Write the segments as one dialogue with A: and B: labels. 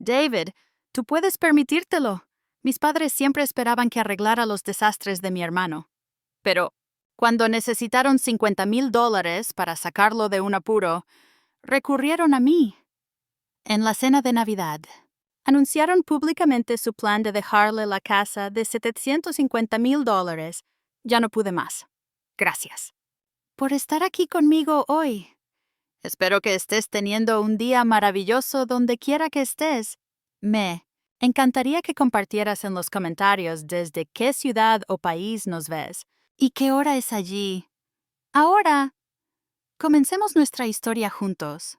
A: David, tú puedes permitírtelo. Mis padres siempre esperaban que arreglara los desastres de mi hermano. Pero, cuando necesitaron $50,000 para sacarlo de un apuro, recurrieron a mí. En la cena de Navidad, anunciaron públicamente su plan de dejarle la casa de $750,000. Ya no pude más. Gracias por estar aquí conmigo hoy. Espero que estés teniendo un día maravilloso donde quiera que estés. Me encantaría que compartieras en los comentarios desde qué ciudad o país nos ves y qué hora es allí. Ahora, comencemos nuestra historia juntos.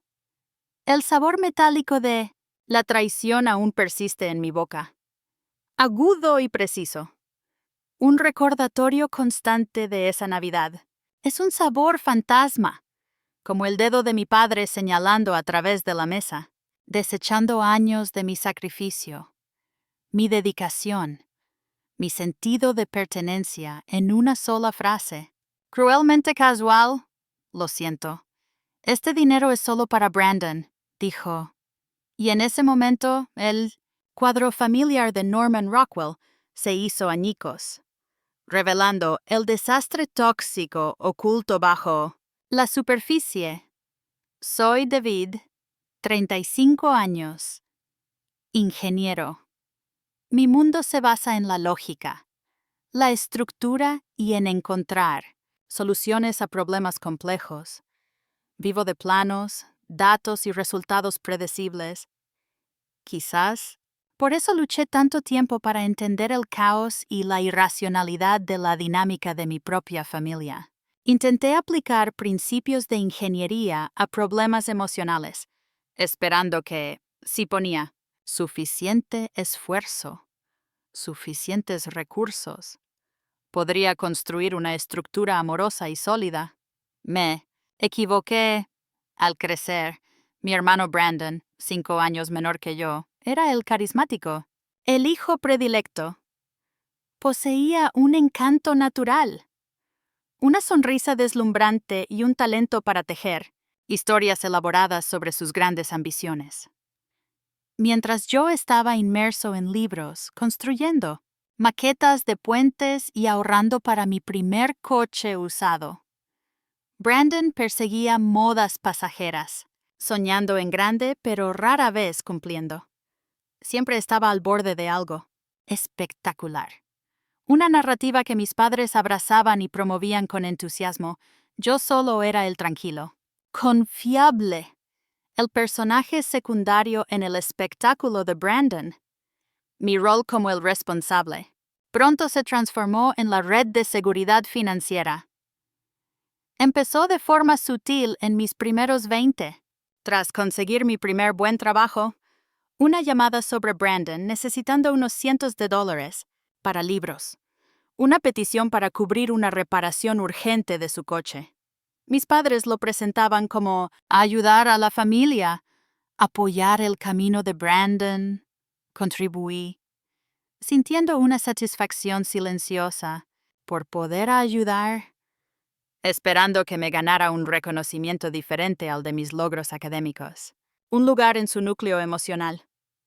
A: El sabor metálico de la traición aún persiste en mi boca. Agudo y preciso. Un recordatorio constante de esa Navidad. Es un sabor fantasma, como el dedo de mi padre señalando a través de la mesa, desechando años de mi sacrificio, mi dedicación, mi sentido de pertenencia en una sola frase. Cruelmente casual, lo siento. Este dinero es solo para Brandon, dijo. Y en ese momento, el cuadro familiar de Norman Rockwell se hizo añicos, revelando el desastre tóxico oculto bajo la superficie. Soy David, 35 años, ingeniero. Mi mundo se basa en la lógica, la estructura y en encontrar soluciones a problemas complejos. Vivo de planos, datos y resultados predecibles. Quizás por eso luché tanto tiempo para entender el caos y la irracionalidad de la dinámica de mi propia familia. Intenté aplicar principios de ingeniería a problemas emocionales, esperando que, si ponía suficiente esfuerzo, suficientes recursos, podría construir una estructura amorosa y sólida. Me equivoqué al crecer. Mi hermano Brandon, 5 años menor que yo, era el carismático, el hijo predilecto. Poseía un encanto natural, una sonrisa deslumbrante y un talento para tejer historias elaboradas sobre sus grandes ambiciones. Mientras yo estaba inmerso en libros, construyendo maquetas de puentes y ahorrando para mi primer coche usado, Brandon perseguía modas pasajeras, soñando en grande pero rara vez cumpliendo. Siempre estaba al borde de algo espectacular. Una narrativa que mis padres abrazaban y promovían con entusiasmo. Yo solo era el tranquilo, confiable, el personaje secundario en el espectáculo de Brandon. Mi rol como el responsable pronto se transformó en la red de seguridad financiera. Empezó de forma sutil en mis primeros 20. Tras conseguir mi primer buen trabajo, una llamada sobre Brandon necesitando unos cientos de dólares para libros. Una petición para cubrir una reparación urgente de su coche. Mis padres lo presentaban como ayudar a la familia, apoyar el camino de Brandon. Contribuí, sintiendo una satisfacción silenciosa por poder ayudar, esperando que me ganara un reconocimiento diferente al de mis logros académicos, un lugar en su núcleo emocional.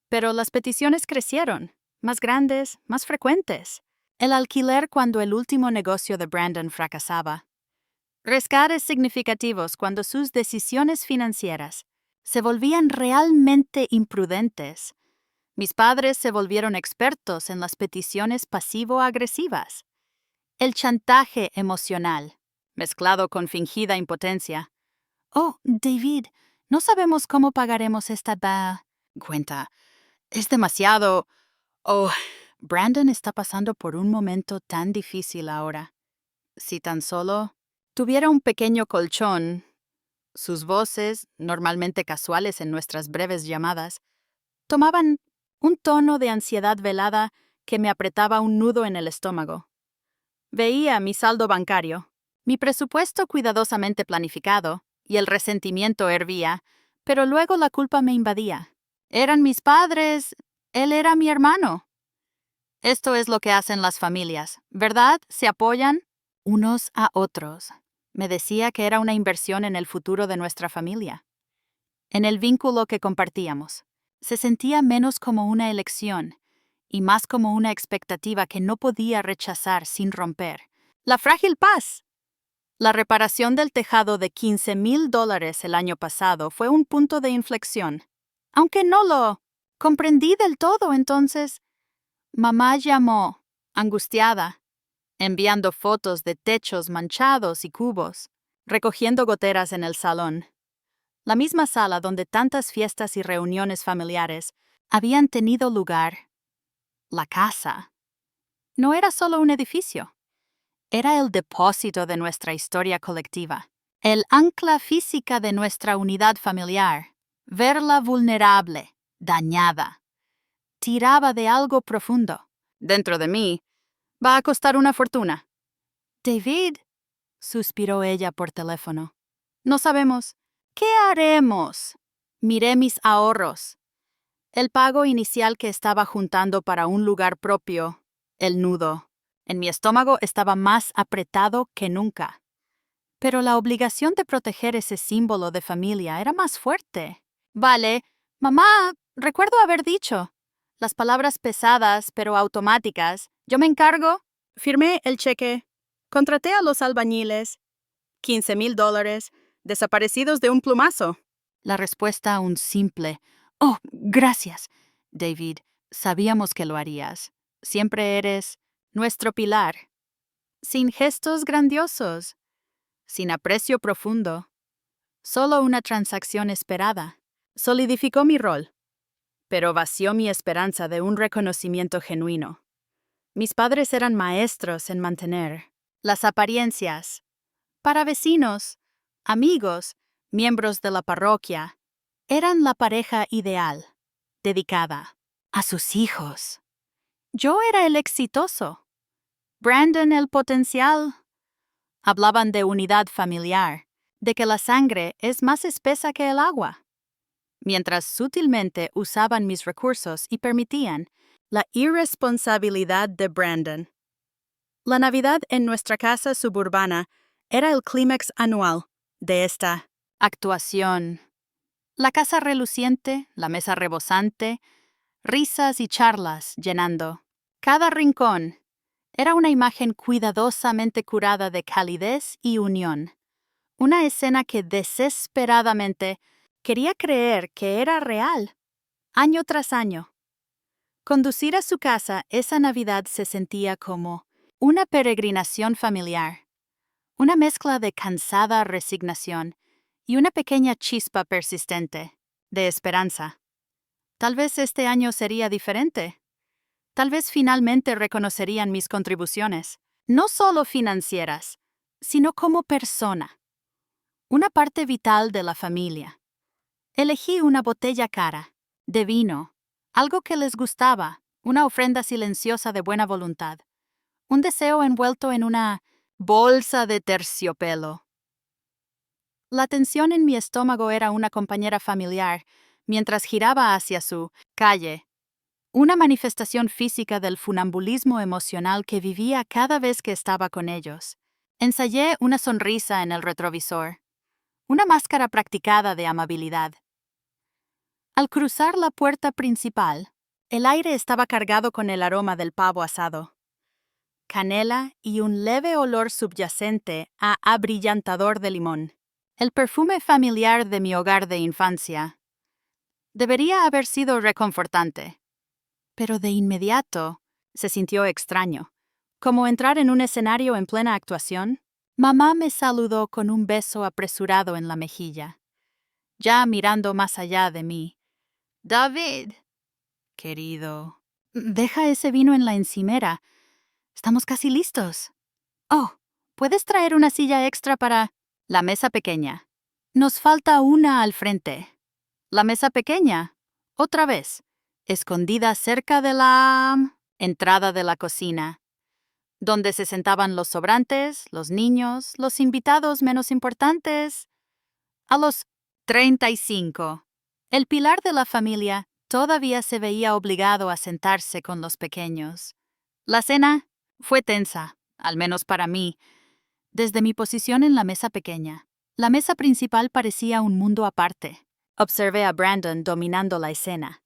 A: Pero las peticiones crecieron, más grandes, más frecuentes. El alquiler cuando el último negocio de Brandon fracasaba. Rescates significativos cuando sus decisiones financieras se volvían realmente imprudentes. Mis padres se volvieron expertos en las peticiones pasivo-agresivas. El chantaje emocional, mezclado con fingida impotencia. Oh, David, no sabemos cómo pagaremos esta cuenta. Es demasiado. Oh, Brandon está pasando por un momento tan difícil ahora. Si tan solo tuviera un pequeño colchón. Sus voces, normalmente casuales en nuestras breves llamadas, tomaban un tono de ansiedad velada que me apretaba un nudo en el estómago. Veía mi saldo bancario, mi presupuesto cuidadosamente planificado, y el resentimiento hervía, pero luego la culpa me invadía. Eran mis padres, él era mi hermano. Esto es lo que hacen las familias, ¿verdad? Se apoyan unos a otros. Me decía que era una inversión en el futuro de nuestra familia, en el vínculo que compartíamos. Se sentía menos como una elección y más como una expectativa que no podía rechazar sin romper. La frágil paz. La reparación del tejado de $15,000 el año pasado fue un punto de inflexión. Aunque no lo comprendí del todo entonces, mamá llamó, angustiada, enviando fotos de techos manchados y cubos, recogiendo goteras en el salón. La misma sala donde tantas fiestas y reuniones familiares habían tenido lugar. La casa. No era solo un edificio. Era el depósito de nuestra historia colectiva, el ancla física de nuestra unidad familiar. Verla vulnerable, dañada, tiraba de algo profundo. Dentro de mí, va a costar una fortuna. David, suspiró ella por teléfono. No sabemos. ¿Qué haremos? Miré mis ahorros. El pago inicial que estaba juntando para un lugar propio, el nudo. En mi estómago estaba más apretado que nunca. Pero la obligación de proteger ese símbolo de familia era más fuerte. Vale, mamá, recuerdo haber dicho. Las palabras pesadas, pero automáticas. Yo me encargo. Firmé el cheque. Contraté a los albañiles. $15,000, desaparecidos de un plumazo. La respuesta un simple. Oh, gracias, David. Sabíamos que lo harías. Siempre eres nuestro pilar. Sin gestos grandiosos. Sin aprecio profundo. Solo una transacción esperada. Solidificó mi rol, pero vació mi esperanza de un reconocimiento genuino. Mis padres eran maestros en mantener las apariencias. Para vecinos, amigos, miembros de la parroquia, eran la pareja ideal, dedicada a sus hijos. Yo era el exitoso. Brandon el potencial. Hablaban de unidad familiar, de que la sangre es más espesa que el agua, mientras sutilmente usaban mis recursos y permitían la irresponsabilidad de Brandon. La Navidad en nuestra casa suburbana era el clímax anual de esta actuación. La casa reluciente, la mesa rebosante, risas y charlas llenando cada rincón. Era una imagen cuidadosamente curada de calidez y unión. Una escena que desesperadamente quería creer que era real, año tras año. Conducir a su casa esa Navidad se sentía como una peregrinación familiar, una mezcla de cansada resignación y una pequeña chispa persistente de esperanza. Tal vez este año sería diferente. Tal vez finalmente reconocerían mis contribuciones, no solo financieras, sino como persona. Una parte vital de la familia. Elegí una botella cara, de vino, algo que les gustaba, una ofrenda silenciosa de buena voluntad, un deseo envuelto en una bolsa de terciopelo. La tensión en mi estómago era una compañera familiar mientras giraba hacia su calle, una manifestación física del funambulismo emocional que vivía cada vez que estaba con ellos. Ensayé una sonrisa en el retrovisor, una máscara practicada de amabilidad. Al cruzar la puerta principal, el aire estaba cargado con el aroma del pavo asado, canela y un leve olor subyacente a abrillantador de limón. El perfume familiar de mi hogar de infancia. Debería haber sido reconfortante, pero de inmediato se sintió extraño, como entrar en un escenario en plena actuación. Mamá me saludó con un beso apresurado en la mejilla, ya mirando más allá de mí. David, querido, deja ese vino en la encimera. Estamos casi listos. Oh, ¿puedes traer una silla extra para la mesa pequeña? Nos falta una al frente. La mesa pequeña, otra vez, escondida cerca de la entrada de la cocina, donde se sentaban los sobrantes, los niños, los invitados menos importantes. A los 35, el pilar de la familia todavía se veía obligado a sentarse con los pequeños. La cena fue tensa, al menos para mí, desde mi posición en la mesa pequeña. La mesa principal parecía un mundo aparte. Observé a Brandon dominando la escena,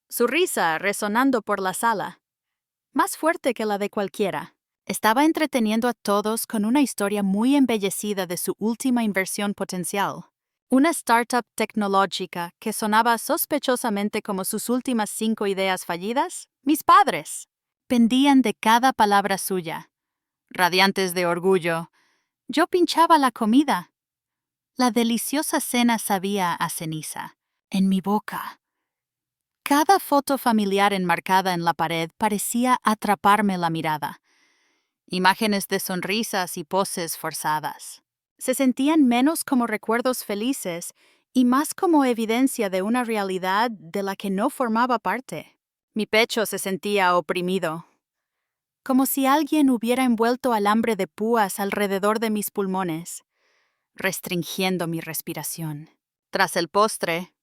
A: su risa resonando por la sala, más fuerte que la de cualquiera. Estaba entreteniendo a todos con una historia muy embellecida de su última inversión potencial. Una startup tecnológica que sonaba sospechosamente como sus últimas 5 ideas fallidas. Mis padres pendían de cada palabra suya. Radiantes de orgullo, yo pinchaba la comida. La deliciosa cena sabía a ceniza. En mi boca. Cada foto familiar enmarcada en la pared parecía atraparme la mirada. Imágenes de sonrisas y poses forzadas. Se sentían menos como recuerdos felices y más como evidencia de una realidad de la que no formaba parte. Mi pecho se sentía oprimido, como si alguien hubiera envuelto alambre de púas alrededor de mis pulmones, restringiendo mi respiración. Tras el postre,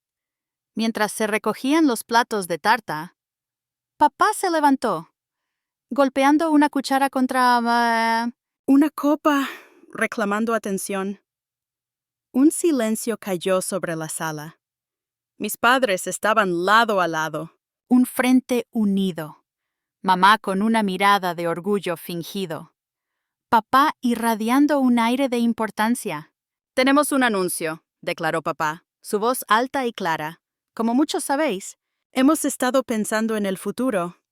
A: mientras se recogían los platos de tarta, papá se levantó, golpeando una cuchara contra una copa, reclamando atención. Un silencio cayó sobre la sala. Mis padres estaban lado a lado, un frente unido. Mamá con una mirada de orgullo fingido. Papá irradiando un aire de importancia. Tenemos un anuncio, declaró papá, su voz alta y clara. Como muchos sabéis, hemos estado pensando en el futuro,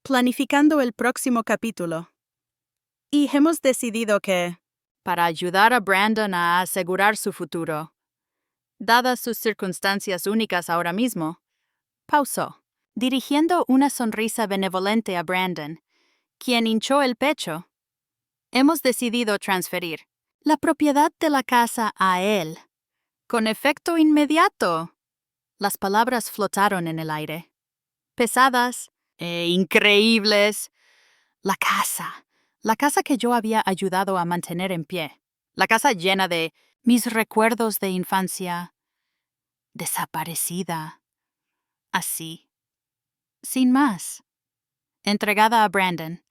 A: planificando el próximo capítulo. Y hemos decidido que, para ayudar a Brandon a asegurar su futuro, dadas sus circunstancias únicas ahora mismo, pausó, dirigiendo una sonrisa benevolente a Brandon, quien hinchó el pecho. Hemos decidido transferir la propiedad de la casa a él, con efecto inmediato. Las palabras flotaron en el aire, pesadas e increíbles. La casa que yo había ayudado a mantener en pie, la casa llena de mis recuerdos de infancia, desaparecida, así, sin más, entregada a Brandon,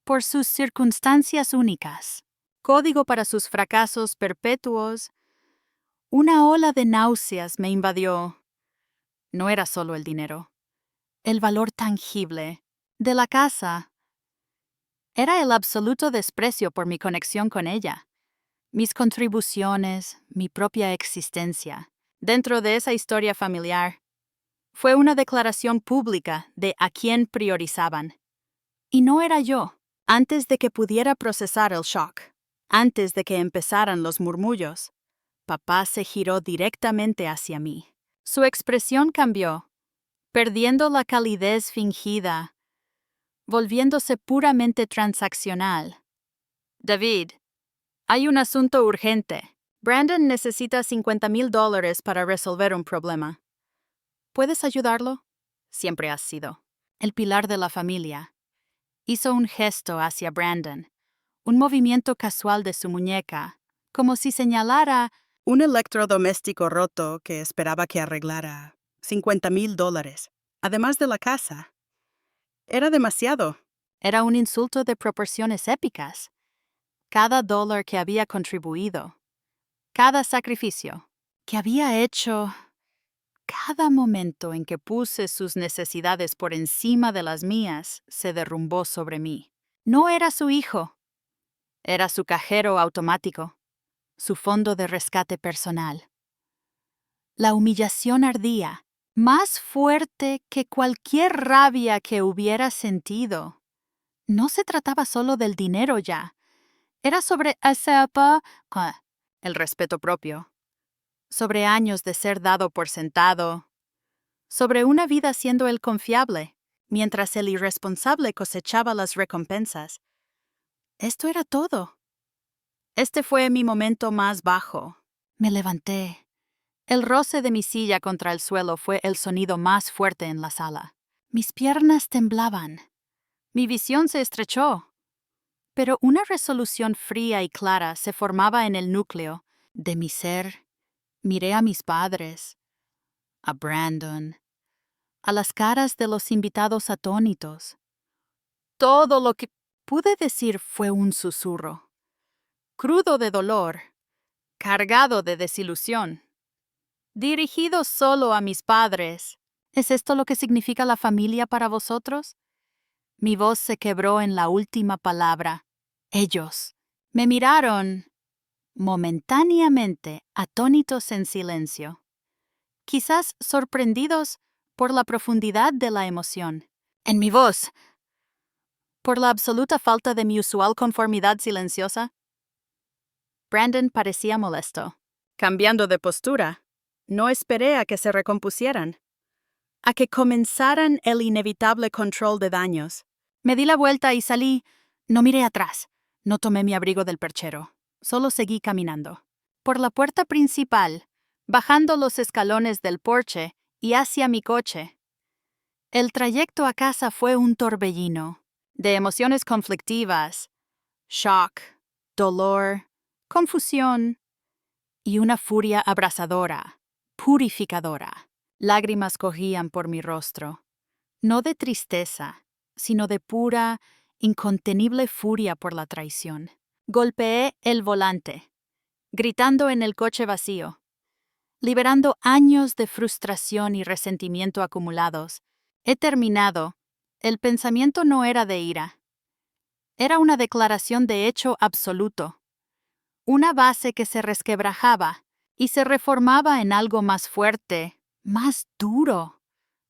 A: por sus circunstancias únicas, código para sus fracasos perpetuos. Una ola de náuseas me invadió. No era solo el dinero, el valor tangible de la casa. Era el absoluto desprecio por mi conexión con ella, mis contribuciones, mi propia existencia. Dentro de esa historia familiar, fue una declaración pública de a quién priorizaban. Y no era yo. Antes de que pudiera procesar el shock, antes de que empezaran los murmullos, papá se giró directamente hacia mí. Su expresión cambió, perdiendo la calidez fingida, volviéndose puramente transaccional. David, hay un asunto urgente. Brandon necesita $50,000 para resolver un problema. ¿Puedes ayudarlo? Siempre has sido el pilar de la familia. Hizo un gesto hacia Brandon, un movimiento casual de su muñeca, como si señalara un electrodoméstico roto que esperaba que arreglara. $50,000, además de la casa. Era demasiado. Era un insulto de proporciones épicas. Cada dólar que había contribuido, cada sacrificio que había hecho, cada momento en que puse sus necesidades por encima de las mías, se derrumbó sobre mí. No era su hijo. Era su cajero automático, su fondo de rescate personal. La humillación ardía, más fuerte que cualquier rabia que hubiera sentido. No se trataba solo del dinero ya. Era sobre el respeto propio, sobre años de ser dado por sentado, sobre una vida siendo el confiable, mientras el irresponsable cosechaba las recompensas. Esto era todo. Este fue mi momento más bajo. Me levanté. El roce de mi silla contra el suelo fue el sonido más fuerte en la sala. Mis piernas temblaban. Mi visión se estrechó. Pero una resolución fría y clara se formaba en el núcleo de mi ser. Miré a mis padres, a Brandon, a las caras de los invitados atónitos. Todo lo que pude decir fue un susurro, crudo de dolor, cargado de desilusión, dirigido solo a mis padres. ¿Es esto lo que significa la familia para vosotros? Mi voz se quebró en la última palabra. Ellos. Me miraron momentáneamente, atónitos en silencio, quizás sorprendidos por la profundidad de la emoción. En mi voz, por la absoluta falta de mi usual conformidad silenciosa. Brandon parecía molesto. Cambiando de postura, no esperé a que se recompusieran, a que comenzaran el inevitable control de daños. Me di la vuelta y salí. No miré atrás. No tomé mi abrigo del perchero. Solo seguí caminando. Por la puerta principal, bajando los escalones del porche y hacia mi coche. El trayecto a casa fue un torbellino de emociones conflictivas, shock, dolor, confusión y una furia abrasadora, purificadora. Lágrimas corrían por mi rostro, no de tristeza, sino de pura, incontenible furia por la traición. Golpeé el volante, gritando en el coche vacío, liberando años de frustración y resentimiento acumulados. He terminado. El pensamiento no era de ira. Era una declaración de hecho absoluto. Una base que se resquebrajaba y se reformaba en algo más fuerte, más duro.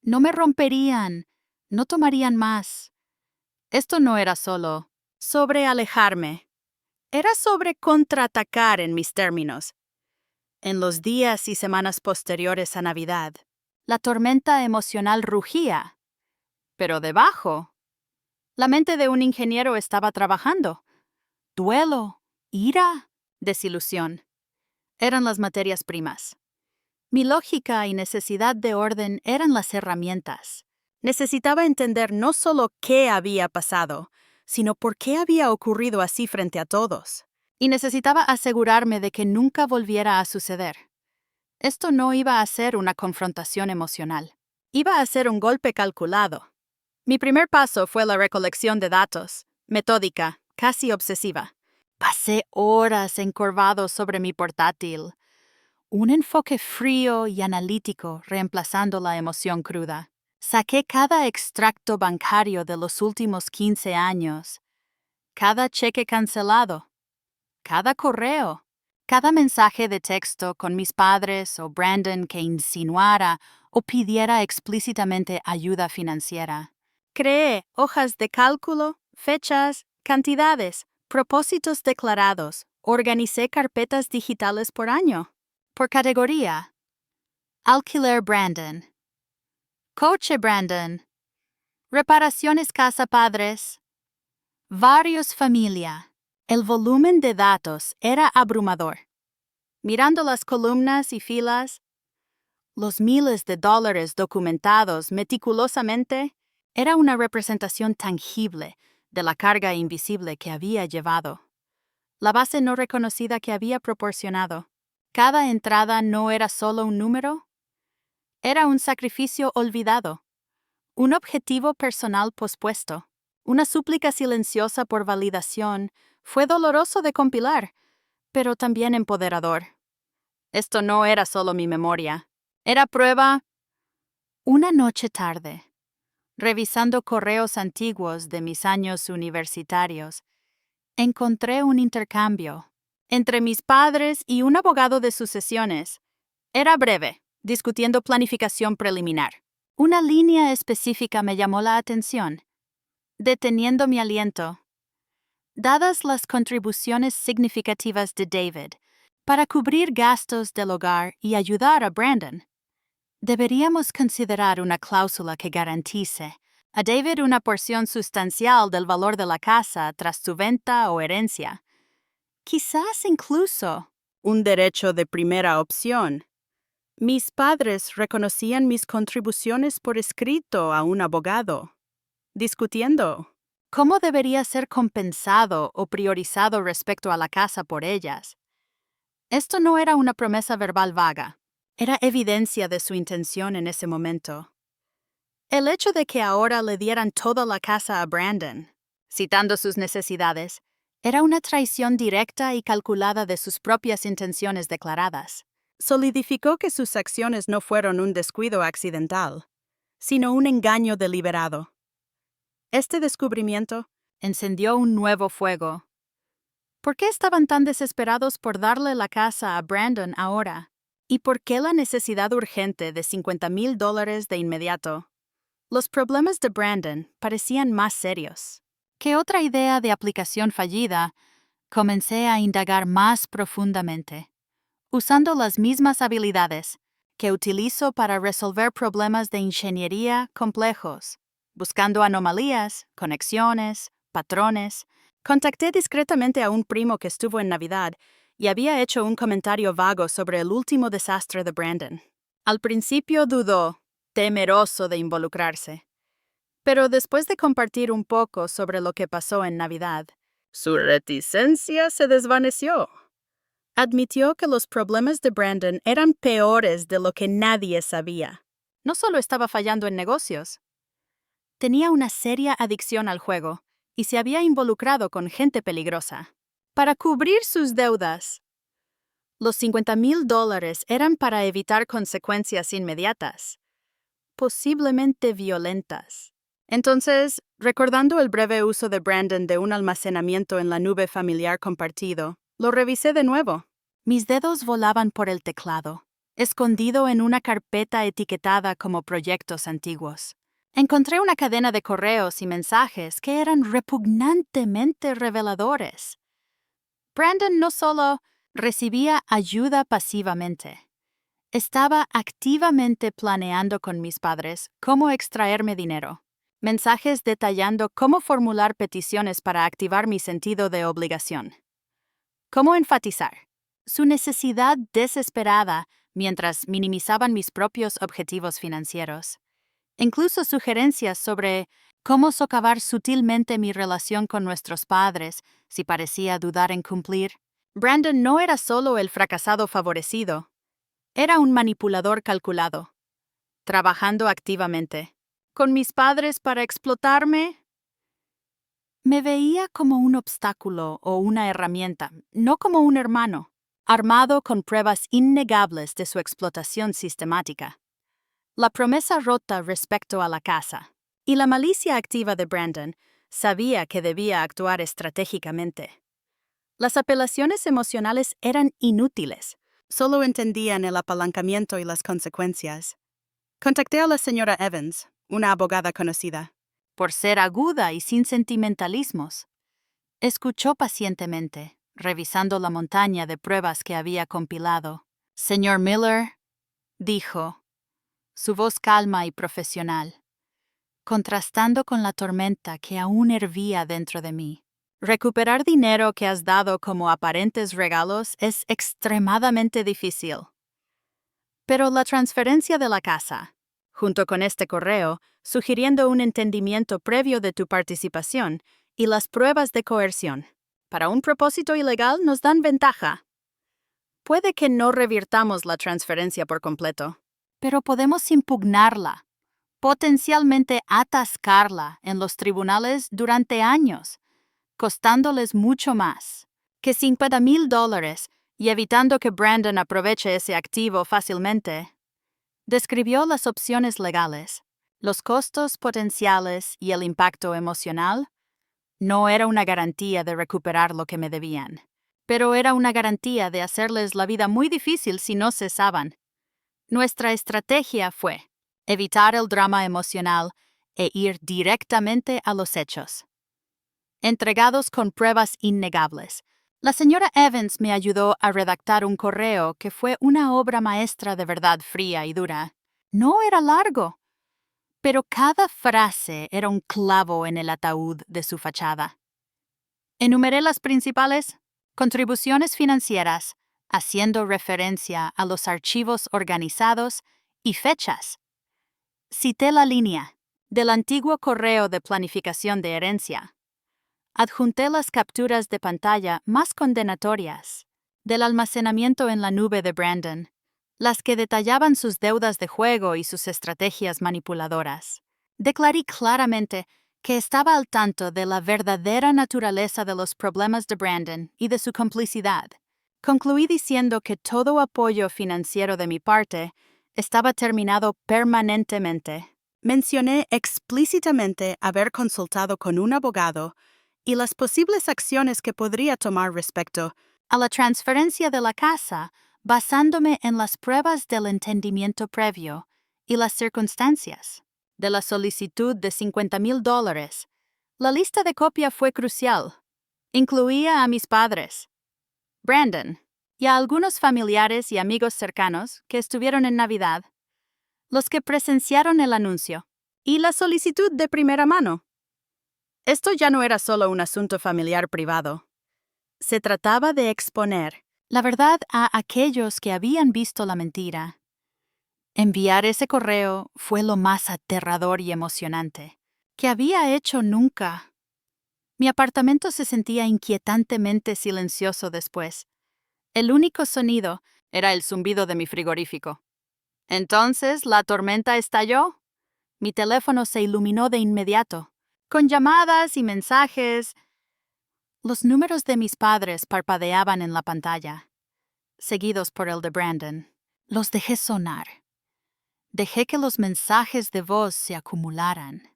A: No me romperían, no tomarían más. Esto no era solo sobre alejarme. Era sobre contraatacar en mis términos. En los días y semanas posteriores a Navidad, la tormenta emocional rugía. Pero debajo, la mente de un ingeniero estaba trabajando. Duelo, ira, desilusión. Eran las materias primas. Mi lógica y necesidad de orden eran las herramientas. Necesitaba entender no solo qué había pasado, sino por qué había ocurrido así frente a todos. Y necesitaba asegurarme de que nunca volviera a suceder. Esto no iba a ser una confrontación emocional. Iba a ser un golpe calculado. Mi primer paso fue la recolección de datos, metódica, casi obsesiva. Pasé horas encorvado sobre mi portátil. Un enfoque frío y analítico reemplazando la emoción cruda. Saqué cada extracto bancario de los últimos 15 años, cada cheque cancelado, cada correo, cada mensaje de texto con mis padres o Brandon que insinuara o pidiera explícitamente ayuda financiera. Creé hojas de cálculo, fechas, cantidades, propósitos declarados. Organicé carpetas digitales por año. Por categoría: alquiler Brandon, coche Brandon, reparaciones casa padres, varios familia. El volumen de datos era abrumador. Mirando las columnas y filas, los miles de dólares documentados meticulosamente, era una representación tangible de la carga invisible que había llevado. La base no reconocida que había proporcionado. Cada entrada no era solo un número, era un sacrificio olvidado, un objetivo personal pospuesto, una súplica silenciosa por validación. Fue doloroso de compilar, pero también empoderador. Esto no era solo mi memoria, era prueba. Una noche tarde, revisando correos antiguos de mis años universitarios, encontré un intercambio entre mis padres y un abogado de sucesiones. Era breve, discutiendo planificación preliminar. Una línea específica me llamó la atención. Deteniendo mi aliento. Dadas las contribuciones significativas de David para cubrir gastos del hogar y ayudar a Brandon, deberíamos considerar una cláusula que garantice a David una porción sustancial del valor de la casa tras su venta o herencia. Quizás incluso un derecho de primera opción. Mis padres reconocían mis contribuciones por escrito a un abogado, discutiendo cómo debería ser compensado o priorizado respecto a la casa por ellas. Esto no era una promesa verbal vaga, era evidencia de su intención en ese momento. El hecho de que ahora le dieran toda la casa a Brandon, citando sus necesidades, era una traición directa y calculada de sus propias intenciones declaradas. Solidificó que sus acciones no fueron un descuido accidental. sino un engaño deliberado. Este descubrimiento encendió un nuevo fuego. ¿Por qué estaban tan desesperados por darle la casa a Brandon ahora? ¿Y por qué la necesidad urgente de $50,000 de inmediato? Los problemas de Brandon parecían más serios. ¿Qué otra idea de aplicación fallida? Comencé a indagar más profundamente, usando las mismas habilidades que utilizo para resolver problemas de ingeniería complejos, buscando anomalías, conexiones, patrones. Contacté discretamente a un primo que estuvo en Navidad y había hecho un comentario vago sobre el último desastre de Brandon. Al principio dudó, temeroso de involucrarse. Pero después de compartir un poco sobre lo que pasó en Navidad, su reticencia se desvaneció. Admitió que los problemas de Brandon eran peores de lo que nadie sabía. No solo estaba fallando en negocios. Tenía una seria adicción al juego y se había involucrado con gente peligrosa. Para cubrir sus deudas, los $50,000 eran para evitar consecuencias inmediatas, posiblemente violentas. Entonces, recordando el breve uso de Brandon de un almacenamiento en la nube familiar compartido, lo revisé de nuevo. Mis dedos volaban por el teclado, escondido en una carpeta etiquetada como proyectos antiguos. Encontré una cadena de correos y mensajes que eran repugnantemente reveladores. Brandon no solo recibía ayuda pasivamente, estaba activamente planeando con mis padres cómo extraerme dinero. Mensajes detallando cómo formular peticiones para activar mi sentido de obligación. Cómo enfatizar su necesidad desesperada mientras minimizaban mis propios objetivos financieros. Incluso sugerencias sobre cómo socavar sutilmente mi relación con nuestros padres si parecía dudar en cumplir. Brandon no era solo el fracasado favorecido, era un manipulador calculado, trabajando activamente con mis padres para explotarme. Me veía como un obstáculo o una herramienta, no como un hermano, armado con pruebas innegables de su explotación sistemática. La promesa rota respecto a la casa y la malicia activa de Brandon sabía que debía actuar estratégicamente. Las apelaciones emocionales eran inútiles, solo entendían el apalancamiento y las consecuencias. Contacté a la señora Evans, una abogada conocida, por ser aguda y sin sentimentalismos. Escuchó pacientemente, revisando la montaña de pruebas que había compilado. Señor Miller, dijo, su voz calma y profesional, contrastando con la tormenta que aún hervía dentro de mí. Recuperar dinero que has dado como aparentes regalos es extremadamente difícil. Pero la transferencia de la casa, junto con este correo, sugiriendo un entendimiento previo de tu participación y las pruebas de coerción, para un propósito ilegal nos dan ventaja. Puede que no revirtamos la transferencia por completo, pero podemos impugnarla, potencialmente atascarla en los tribunales durante años, costándoles mucho más que $50,000 y evitando que Brandon aproveche ese activo fácilmente. Describió las opciones legales, los costos potenciales y el impacto emocional. No era una garantía de recuperar lo que me debían, pero era una garantía de hacerles la vida muy difícil si no cesaban. Nuestra estrategia fue evitar el drama emocional e ir directamente a los hechos. Entregados con pruebas innegables, la señora Evans me ayudó a redactar un correo que fue una obra maestra de verdad fría y dura. No era largo, pero cada frase era un clavo en el ataúd de su fachada. Enumeré las principales: contribuciones financieras, haciendo referencia a los archivos organizados y fechas. Cité la línea del antiguo correo de planificación de herencia. Adjunté las capturas de pantalla más condenatorias del almacenamiento en la nube de Brandon, las que detallaban sus deudas de juego y sus estrategias manipuladoras. Declaré claramente que estaba al tanto de la verdadera naturaleza de los problemas de Brandon y de su complicidad. Concluí diciendo que todo apoyo financiero de mi parte estaba terminado permanentemente. Mencioné explícitamente haber consultado con un abogado y las posibles acciones que podría tomar respecto a la transferencia de la casa, basándome en las pruebas del entendimiento previo y las circunstancias de la solicitud de $50,000. La lista de copia fue crucial. Incluía a mis padres, Brandon, y a algunos familiares y amigos cercanos que estuvieron en Navidad, los que presenciaron el anuncio, y la solicitud de primera mano. Esto ya no era solo un asunto familiar privado. Se trataba de exponer la verdad a aquellos que habían visto la mentira. Enviar ese correo fue lo más aterrador y emocionante que había hecho nunca. Mi apartamento se sentía inquietantemente silencioso después. El único sonido era el zumbido de mi frigorífico. Entonces la tormenta estalló. Mi teléfono se iluminó de inmediato, con llamadas y mensajes. Los números de mis padres parpadeaban en la pantalla, seguidos por el de Brandon. Los dejé sonar. Dejé que los mensajes de voz se acumularan.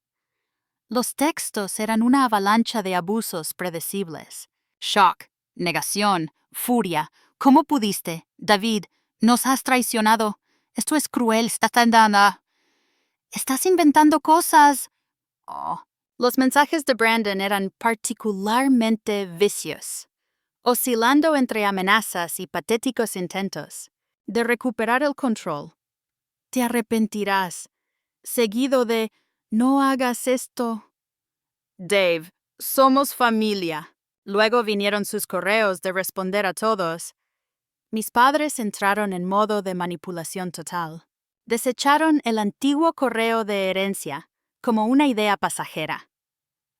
A: Los textos eran una avalancha de abusos predecibles. Shock, negación, furia. ¿Cómo pudiste? David, nos has traicionado. Esto es cruel, estás inventando cosas. Oh. Los mensajes de Brandon eran particularmente vicios, oscilando entre amenazas y patéticos intentos de recuperar el control. Te arrepentirás, seguido de no hagas esto. Dave, somos familia. Luego vinieron sus correos de responder a todos. Mis padres entraron en modo de manipulación total. Desecharon el antiguo correo de herencia como una idea pasajera.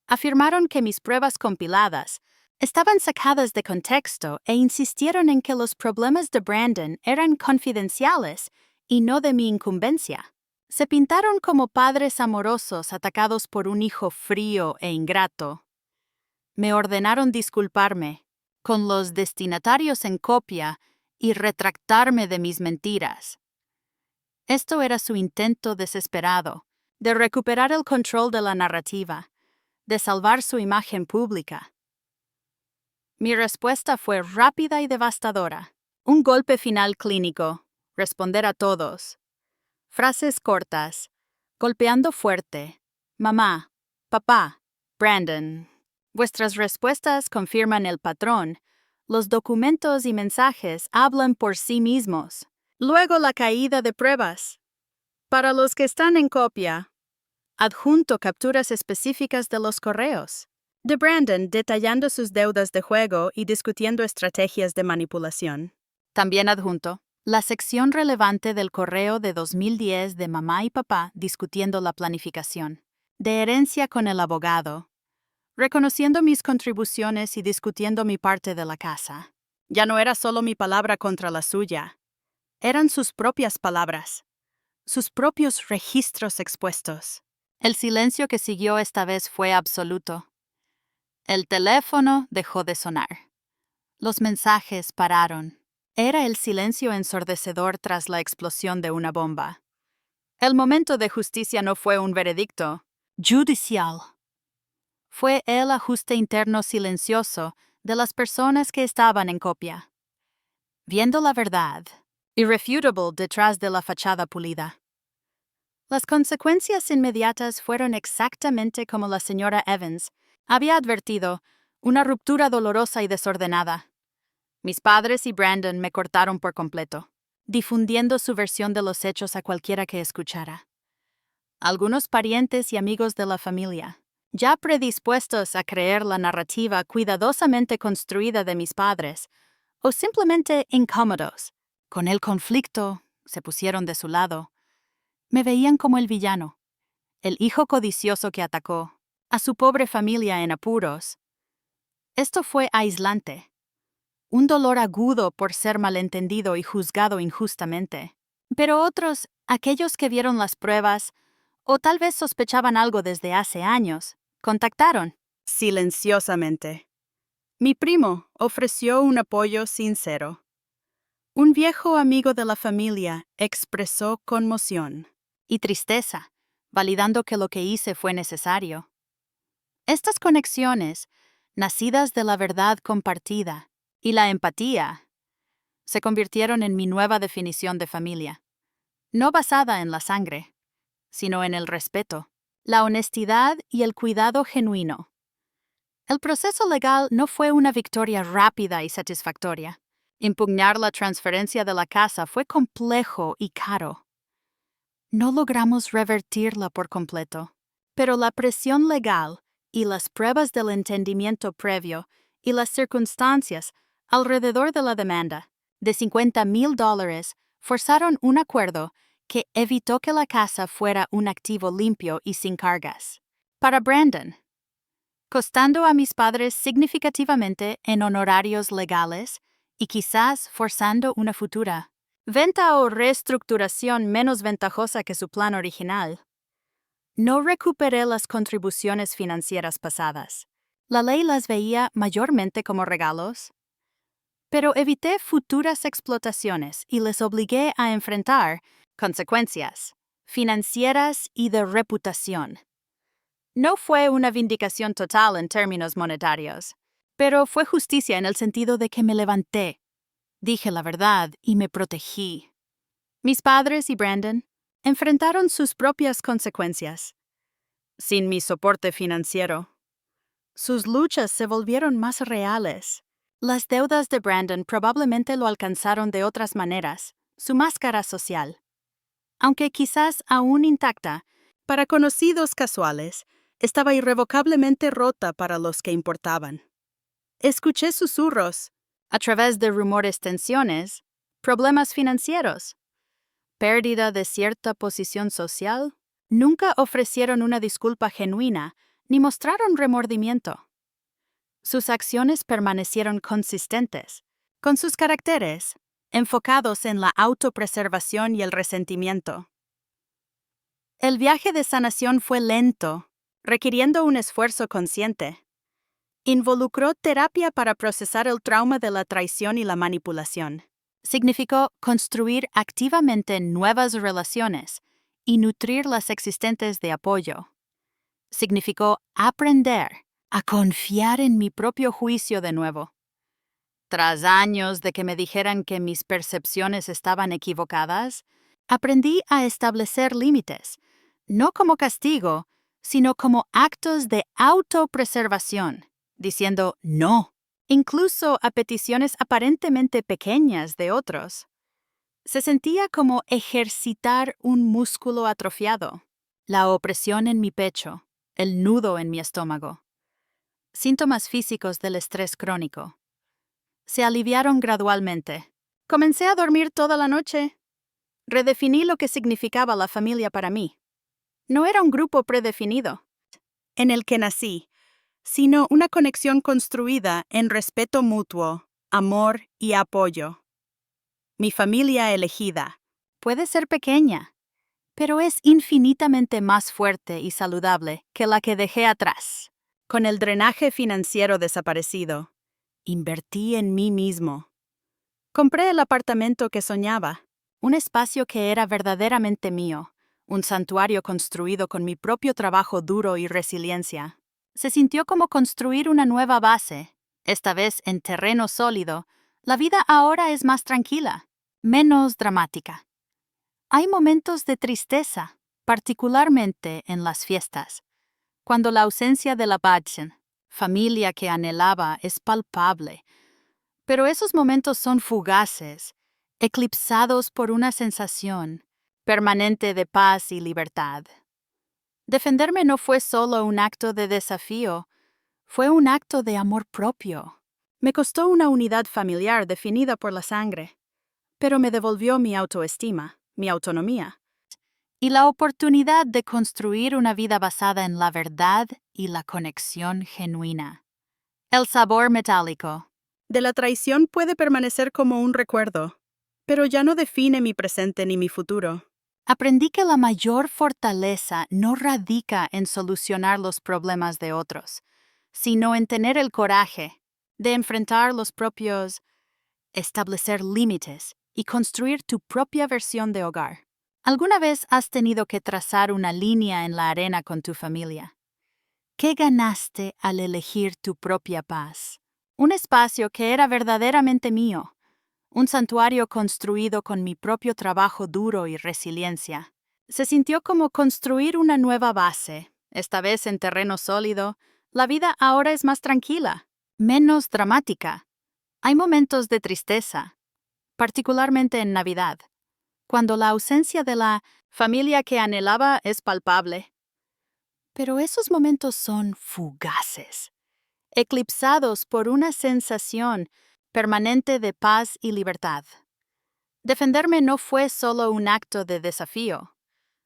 A: Afirmaron que mis pruebas compiladas estaban sacadas de contexto e insistieron en que los problemas de Brandon eran confidenciales y no de mi incumbencia. Se pintaron como padres amorosos atacados por un hijo frío e ingrato. Me ordenaron disculparme con los destinatarios en copia y retractarme de mis mentiras. Esto era su intento desesperado de recuperar el control de la narrativa, de salvar su imagen pública. Mi respuesta fue rápida y devastadora. Un golpe final clínico, responder a todos. Frases cortas, golpeando fuerte. Mamá, papá, Brandon. Vuestras respuestas confirman el patrón. Los documentos y mensajes hablan por sí mismos. Luego la caída de pruebas. Para los que están en copia, adjunto capturas específicas de los correos de Brandon detallando sus deudas de juego y discutiendo estrategias de manipulación. También adjunto la sección relevante del correo de 2010 de mamá y papá discutiendo la planificación de herencia con el abogado, reconociendo mis contribuciones y discutiendo mi parte de la casa. Ya no era solo mi palabra contra la suya, eran sus propias palabras, sus propios registros expuestos. El silencio que siguió esta vez fue absoluto. El teléfono dejó de sonar. Los mensajes pararon. Era el silencio ensordecedor tras la explosión de una bomba. El momento de justicia no fue un veredicto judicial. Fue el ajuste interno silencioso de las personas que estaban en copia, viendo la verdad, irrefutable detrás de la fachada pulida. Las consecuencias inmediatas fueron exactamente como la señora Evans había advertido, una ruptura dolorosa y desordenada. Mis padres y Brandon me cortaron por completo, difundiendo su versión de los hechos a cualquiera que escuchara. Algunos parientes y amigos de la familia, ya predispuestos a creer la narrativa cuidadosamente construida de mis padres, o simplemente incómodos con el conflicto, se pusieron de su lado. Me veían como el villano, el hijo codicioso que atacó a su pobre familia en apuros. Esto fue aislante, un dolor agudo por ser malentendido y juzgado injustamente. Pero otros, aquellos que vieron las pruebas, o tal vez sospechaban algo desde hace años, contactaron silenciosamente. Mi primo ofreció un apoyo sincero. Un viejo amigo de la familia expresó conmoción y tristeza validando que lo que hice fue necesario. Estas conexiones, nacidas de la verdad compartida y la empatía, se convirtieron en mi nueva definición de familia, no basada en la sangre, sino en el respeto, la honestidad y el cuidado genuino. El proceso legal no fue una victoria rápida y satisfactoria. Impugnar la transferencia de la casa fue complejo y caro. No logramos revertirla por completo, pero la presión legal y las pruebas del entendimiento previo y las circunstancias alrededor de la demanda de $50,000 forzaron un acuerdo que evitó que la casa fuera un activo limpio y sin cargas. Para Brandon, costando a mis padres significativamente en honorarios legales y quizás forzando una futura venta o reestructuración menos ventajosa que su plan original. No recuperé las contribuciones financieras pasadas. La ley las veía mayormente como regalos, pero evité futuras explotaciones y les obligué a enfrentar consecuencias financieras y de reputación. No fue una vindicación total en términos monetarios, pero fue justicia en el sentido de que me levanté, dije la verdad y me protegí. Mis padres y Brandon enfrentaron sus propias consecuencias. Sin mi soporte financiero, sus luchas se volvieron más reales. Las deudas de Brandon probablemente lo alcanzaron de otras maneras, su máscara social. Aunque quizás aún intacta, para conocidos casuales, estaba irrevocablemente rota para los que importaban. Escuché susurros, a través de rumores tensiones, problemas financieros, pérdida de cierta posición social. Nunca ofrecieron una disculpa genuina ni mostraron remordimiento. Sus acciones permanecieron consistentes, con sus caracteres enfocados en la autopreservación y el resentimiento. El viaje de sanación fue lento, requiriendo un esfuerzo consciente. Involucró terapia para procesar el trauma de la traición y la manipulación. Significó construir activamente nuevas relaciones y nutrir las existentes de apoyo. Significó aprender a confiar en mi propio juicio de nuevo. Tras años de que me dijeran que mis percepciones estaban equivocadas, aprendí a establecer límites, no como castigo, sino como actos de autopreservación, diciendo no, incluso a peticiones aparentemente pequeñas de otros. Se sentía como ejercitar un músculo atrofiado, la opresión en mi pecho, el nudo en mi estómago. Síntomas físicos del estrés crónico. Se aliviaron gradualmente. Comencé a dormir toda la noche. Redefiní lo que significaba la familia para mí. No era un grupo predefinido, en el que nací, sino una conexión construida en respeto mutuo, amor y apoyo. Mi familia elegida puede ser pequeña, pero es infinitamente más fuerte y saludable que la que dejé atrás. Con el drenaje financiero desaparecido, invertí en mí mismo. Compré el apartamento que soñaba, un espacio que era verdaderamente mío, un santuario construido con mi propio trabajo duro y resiliencia. Se sintió como construir una nueva base. Esta vez en terreno sólido, la vida ahora es más tranquila, menos dramática. Hay momentos de tristeza, particularmente en las fiestas, cuando la ausencia de la Bajsen, familia que anhelaba, es palpable. Pero esos momentos son fugaces, eclipsados por una sensación permanente de paz y libertad. Defenderme no fue solo un acto de desafío, fue un acto de amor propio. Me costó una unidad familiar definida por la sangre, pero me devolvió mi autoestima, mi autonomía, y la oportunidad de construir una vida basada en la verdad y la conexión genuina. El sabor metálico de la traición puede permanecer como un recuerdo, pero ya no define mi presente ni mi futuro. Aprendí que la mayor fortaleza no radica en solucionar los problemas de otros, sino en tener el coraje de enfrentar los propios, establecer límites y construir tu propia versión de hogar. ¿Alguna vez has tenido que trazar una línea en la arena con tu familia? ¿Qué ganaste al elegir tu propia paz? Un espacio que era verdaderamente mío, un santuario construido con mi propio trabajo duro y resiliencia. Se sintió como construir una nueva base, esta vez en terreno sólido. La vida ahora es más tranquila, menos dramática. Hay momentos de tristeza, particularmente en Navidad, cuando la ausencia de la familia que anhelaba es palpable. Pero esos momentos son fugaces, eclipsados por una sensación permanente de paz y libertad. Defenderme no fue solo un acto de desafío,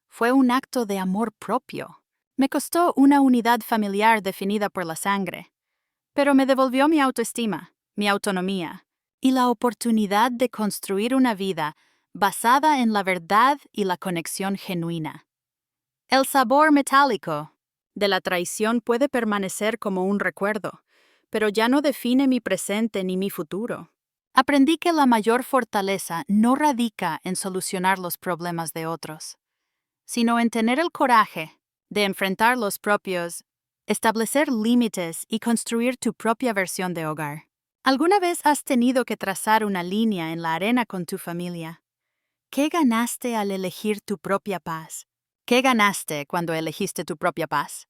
A: fue un acto de amor propio. Me costó una unidad familiar definida por la sangre, pero me devolvió mi autoestima, mi autonomía y la oportunidad de construir una vida basada en la verdad y la conexión genuina. El sabor metálico de la traición puede permanecer como un recuerdo, pero ya no define mi presente ni mi futuro. Aprendí que la mayor fortaleza no radica en solucionar los problemas de otros, sino en tener el coraje de enfrentar los propios, establecer límites y construir tu propia versión de hogar. ¿Alguna vez has tenido que trazar una línea en la arena con tu familia? ¿Qué ganaste al elegir tu propia paz? ¿Qué ganaste cuando elegiste tu propia paz?